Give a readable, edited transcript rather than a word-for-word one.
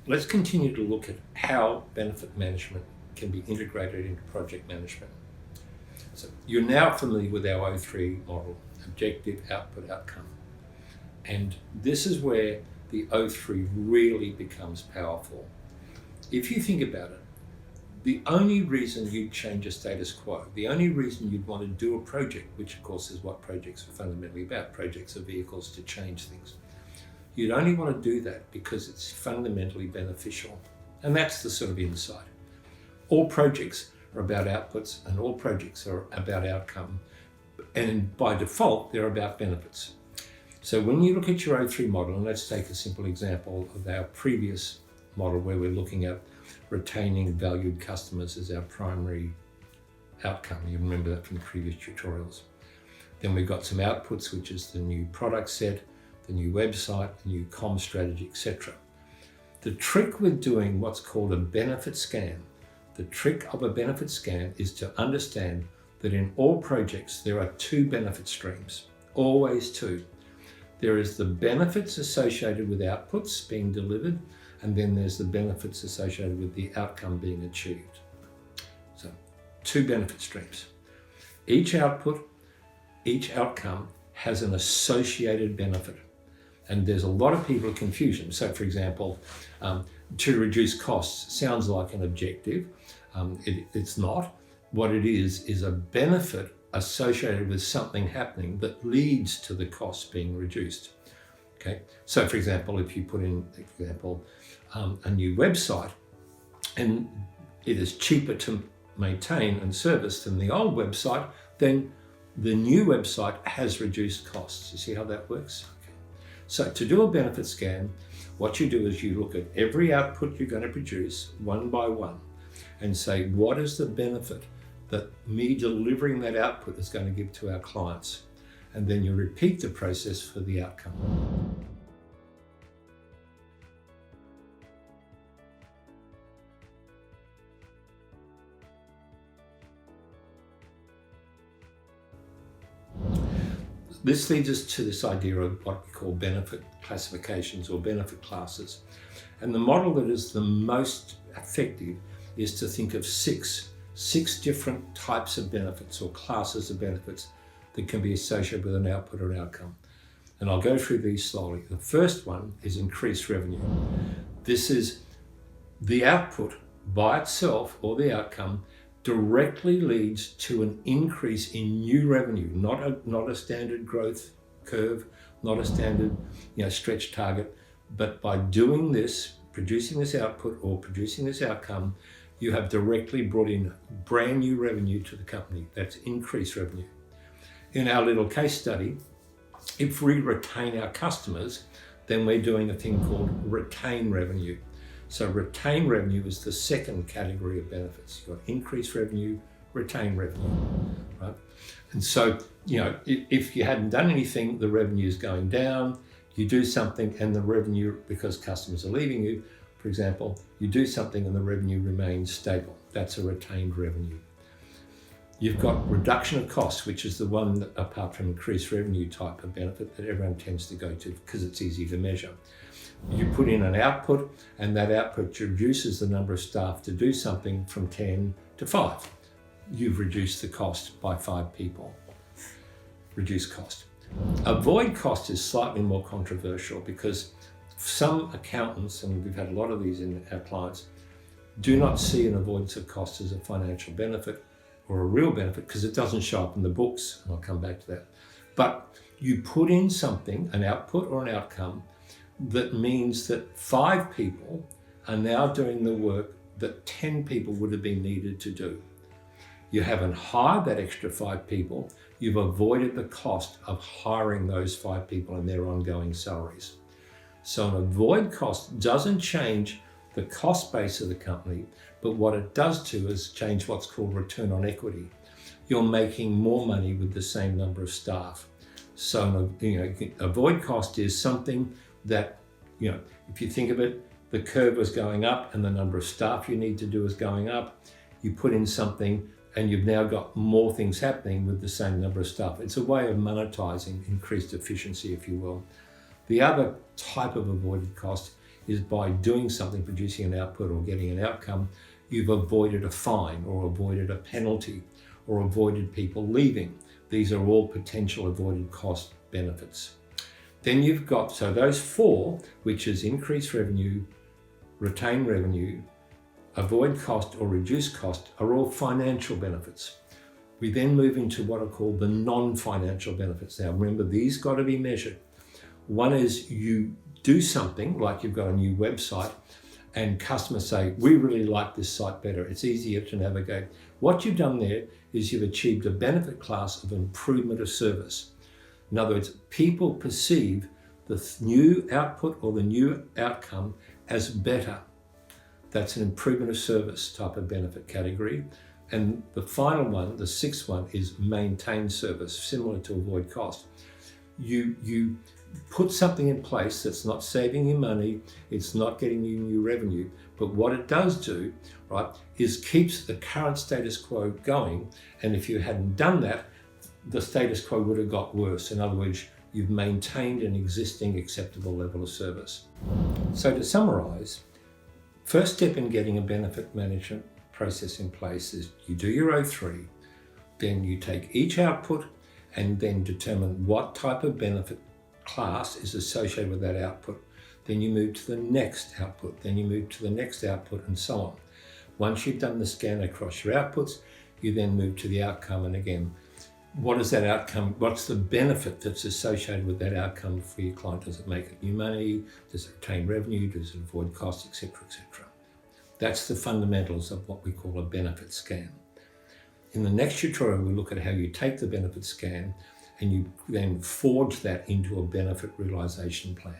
let's continue to look at how benefit management can be integrated into project management. So you're now familiar with our O3 model, objective, output, outcome. And this is where the O3 really becomes powerful. If you think about it, the only reason you'd change a status quo, the only reason you'd want to do a project, which of course is what projects are fundamentally about, projects are vehicles to change things. You'd only want to do that because it's fundamentally beneficial. And that's the sort of insight. All projects are about outputs and all projects are about outcome. And by default, they're about benefits. So when you look at your O3 model, and let's take a simple example of our previous model where we're looking at retaining valued customers as our primary outcome. You remember that from the previous tutorials. Then we've got some outputs, which is the new product set, the new website, the new comm strategy, etc. The trick with doing what's called a benefit scan, the trick of a benefit scan is to understand that in all projects there are two benefit streams, always two. There is the benefits associated with outputs being delivered, and then there's the benefits associated with the outcome being achieved. So, two benefit streams. Each output, each outcome has an associated benefit. And there's a lot of people confusion. So for example, to reduce costs sounds like an objective. It's not. What it is a benefit associated with something happening that leads to the cost being reduced. Okay. So for example, if you put in, for example, a new website and it is cheaper to maintain and service than the old website, then the new website has reduced costs. You see how that works? Okay. So to do a benefit scan, what you do is you look at every output you're going to produce one by one and say, what is the benefit that me delivering that output is going to give to our clients? And then you repeat the process for the outcome. This leads us to this idea of what we call benefit classifications or benefit classes. And the model that is the most effective is to think of six different types of benefits or classes of benefits that can be associated with an output or an outcome. And I'll go through these slowly. The first one is increased revenue. This is the output by itself or the outcome directly leads to an increase in new revenue, not a standard growth curve, not a standard stretch target, but by doing this, producing this output or producing this outcome, you have directly brought in brand new revenue to the company. That's increased revenue. In our little case study, if we retain our customers, then we're doing a thing called retain revenue. So retain revenue is the second category of benefits. You've got increased revenue, retain revenue, right? And so, if you hadn't done anything, the revenue is going down. You do something and the revenue, because customers are leaving you, for example, you do something and the revenue remains stable. That's a retained revenue. You've got reduction of costs, which is the one that, apart from increased revenue type of benefit, that everyone tends to go to because it's easy to measure. You put in an output and that output reduces the number of staff to do something from 10 to 5. You've reduced the cost by 5 people. Reduce cost. Avoid cost is slightly more controversial because some accountants, and we've had a lot of these in our clients, do not see an avoidance of cost as a financial benefit or a real benefit because it doesn't show up in the books, and I'll come back to that. But you put in something, an output or an outcome, that means that 5 people are now doing the work that 10 people would have been needed to do. You haven't hired that extra 5 people, you've avoided the cost of hiring those 5 people and their ongoing salaries. So an avoid cost doesn't change the cost base of the company, but what it does do is change what's called return on equity. You're making more money with the same number of staff. So avoid cost is something that, if you think of it, the curve was going up and the number of staff you need to do is going up. You put in something and you've now got more things happening with the same number of staff. It's a way of monetizing increased efficiency, if you will. The other type of avoided cost is by doing something, producing an output or getting an outcome, you've avoided a fine or avoided a penalty or avoided people leaving. These are all potential avoided cost benefits. Then you've got, so those four, which is increase revenue, retain revenue, avoid cost or reduce cost, are all financial benefits. We then move into what are called the non-financial benefits. Now remember, these got to be measured. One is you do something, like you've got a new website and customers say, we really like this site better, it's easier to navigate. What you've done there is you've achieved a benefit class of improvement of service. In other words, people perceive the new output or the new outcome as better. That's an improvement of service type of benefit category. And the final one, the sixth one, is maintain service, similar to avoid cost. You put something in place that's not saving you money, it's not getting you new revenue, but what it does do, right, is keeps the current status quo going. And if you hadn't done that, the status quo would have got worse. In other words, you've maintained an existing acceptable level of service. So to summarize, first step in getting a benefit management process in place is you do your O3, then you take each output and then determine what type of benefit class is associated with that output. Then you move to the next output, then you move to the next output, and so on. Once you've done the scan across your outputs, you then move to the outcome, and again, what is that outcome? What's the benefit that's associated with that outcome for your client? Does it make it new money? Does it retain revenue? Does it avoid costs, etc., etc.? That's the fundamentals of what we call a benefit scan. In the next tutorial, we'll look at how you take the benefit scan and you then forge that into a benefit realization plan.